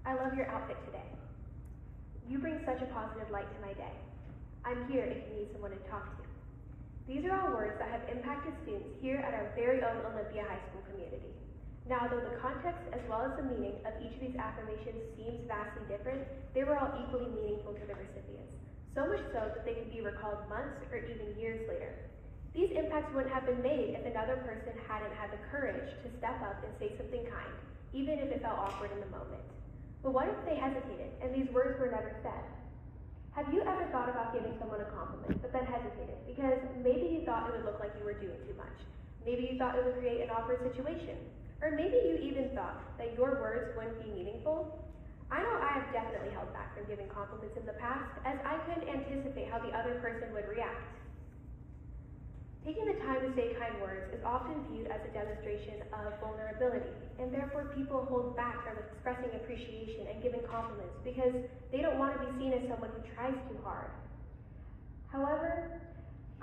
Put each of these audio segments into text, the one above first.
I love your outfit today. You bring such a positive light to my day. I'm here if you need someone to talk to. These are all words that have impacted students here at our very own Olympia High School community. Now, though the context as well as the meaning of each of these affirmations seems vastly different, they were all equally meaningful to the recipients, so much so that they could be recalled months or even years later. These impacts wouldn't have been made if another person hadn't had the courage to step up and say something kind, even if it felt awkward in the moment. But what if they hesitated and these words were never said? Have you ever thought about giving someone a compliment, but then hesitated because maybe you thought it would look like you were doing too much? Maybe you thought it would create an awkward situation. Or maybe you even thought that your words wouldn't be meaningful? I know I have definitely held back from giving compliments in the past, as I couldn't anticipate how the other person would react. Taking the time to say kind words is often viewed as a demonstration of vulnerability, and therefore people hold back from expressing appreciation and giving compliments because they don't want to be seen as someone who tries too hard. However,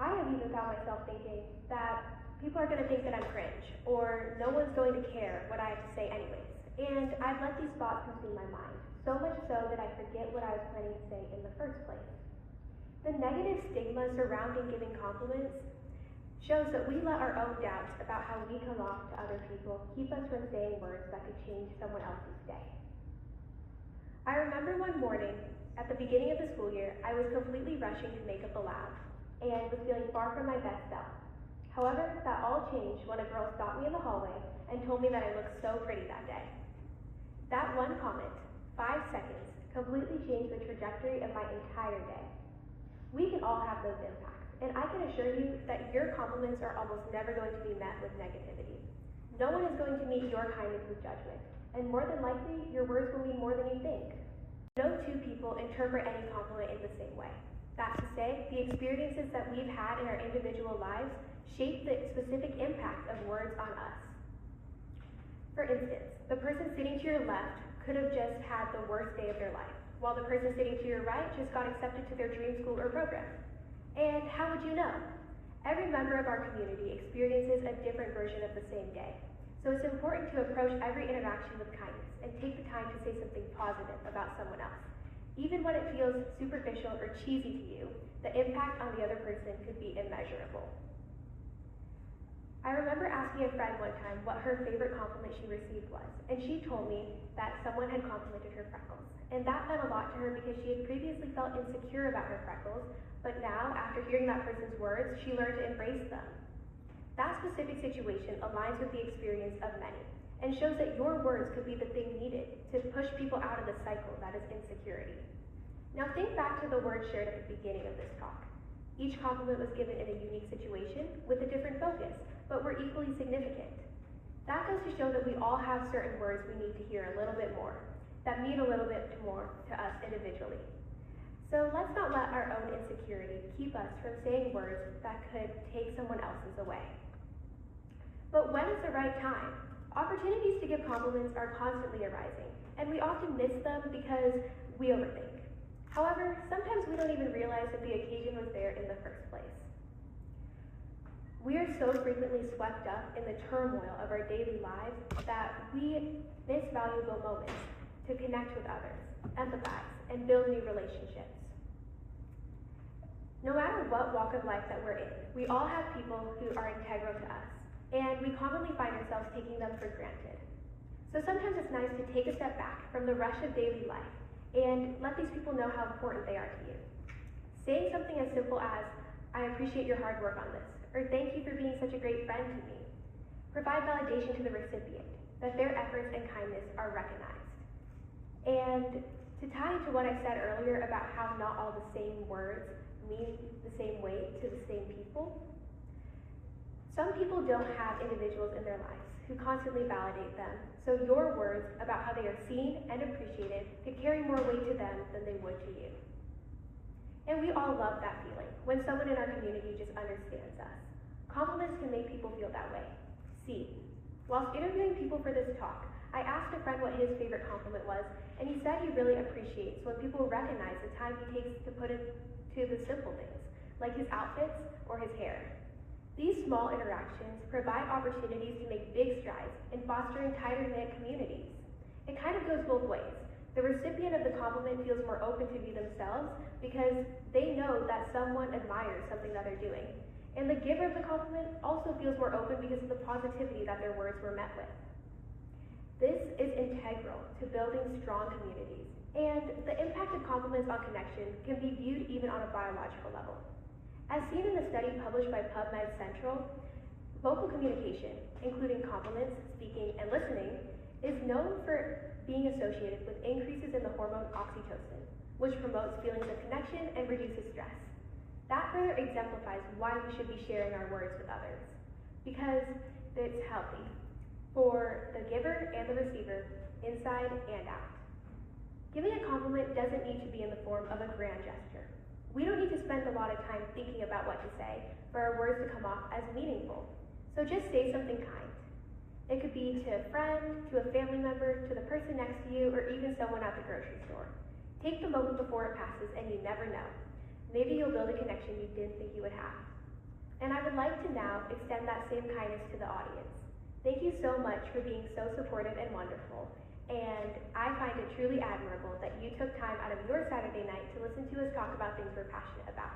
I have even found myself thinking that people are going to think that I'm cringe, or no one's going to care what I have to say anyways, and I've let these thoughts consume my mind, so much so that I forget what I was planning to say in the first place. The negative stigma surrounding giving compliments shows that we let our own doubts about how we come off to other people keep us from saying words that could change someone else's day. I remember one morning, at the beginning of the school year, I was completely rushing to make up a lab, and was feeling far from my best self. However, that all changed when a girl stopped me in the hallway and told me that I looked so pretty that day. That one comment, 5 seconds, completely changed the trajectory of my entire day. We can all have those impacts. And I can assure you that your compliments are almost never going to be met with negativity. No one is going to meet your kindness with judgment, and more than likely, your words will mean more than you think. No two people interpret any compliment in the same way. That's to say, the experiences that we've had in our individual lives shape the specific impact of words on us. For instance, the person sitting to your left could have just had the worst day of their life, while the person sitting to your right just got accepted to their dream school or program. And how would you know? Every member of our community experiences a different version of the same day. So it's important to approach every interaction with kindness and take the time to say something positive about someone else. Even when it feels superficial or cheesy to you, the impact on the other person could be immeasurable. I remember asking a friend one time what her favorite compliment she received was, and she told me that someone had complimented her freckles. And that meant a lot to her because she had previously felt insecure about her freckles, but now, after hearing that person's words, she learned to embrace them. That specific situation aligns with the experience of many, and shows that your words could be the thing needed to push people out of the cycle that is insecurity. Now think back to the words shared at the beginning of this talk. Each compliment was given in a unique situation with a different focus, but were equally significant. That goes to show that we all have certain words we need to hear a little bit more, that mean a little bit more to us individually. So let's not let our own insecurity keep us from saying words that could take someone else's away. But when is the right time? Opportunities to give compliments are constantly arising, and we often miss them because we overthink. However, sometimes we don't even realize that the occasion was there in the first place. We are so frequently swept up in the turmoil of our daily lives that we miss valuable moments to connect with others, empathize, and build new relationships. No matter what walk of life that we're in, we all have people who are integral to us, and we commonly find ourselves taking them for granted. So sometimes it's nice to take a step back from the rush of daily life and let these people know how important they are to you. Saying something as simple as, "I appreciate your hard work on this," or "Thank you for being such a great friend to me," provide validation to the recipient that their efforts and kindness are recognized. And to tie into what I said earlier about how not all the same words mean the same weight to the same people, some people don't have individuals in their lives who constantly validate them, so your words about how they are seen and appreciated could carry more weight to them than they would to you. And we all love that feeling, when someone in our community just understands us. Compliments can make people feel that way. See, whilst interviewing people for this talk, I asked a friend what his favorite compliment was, and he said he really appreciates when people recognize the time he takes to put into the simple things, like his outfits or his hair. These small interactions provide opportunities to make big strides in fostering tighter-knit communities. It kind of goes both ways. The recipient of the compliment feels more open to be themselves because they know that someone admires something that they're doing. And the giver of the compliment also feels more open because of the positivity that their words were met with. This is integral to building strong communities, and the impact of compliments on connection can be viewed even on a biological level. As seen in the study published by PubMed Central, vocal communication, including compliments, speaking, and listening, is known for being associated with increases in the hormone oxytocin, which promotes feelings of connection and reduces stress. That further exemplifies why we should be sharing our words with others, because it's healthy for the giver and the receiver, inside and out. Giving a compliment doesn't need to be in the form of a grand gesture. We don't need to spend a lot of time thinking about what to say for our words to come off as meaningful. So just say something kind. It could be to a friend, to a family member, to the person next to you, or even someone at the grocery store. Take the moment before it passes, and you never know. Maybe you'll build a connection you didn't think you would have. And I would like to now extend that same kindness to the audience. Thank you so much for being so supportive and wonderful. And I find it truly admirable that you took time out of your Saturday night to listen to us talk about things we're passionate about.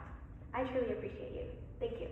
I truly appreciate you. Thank you.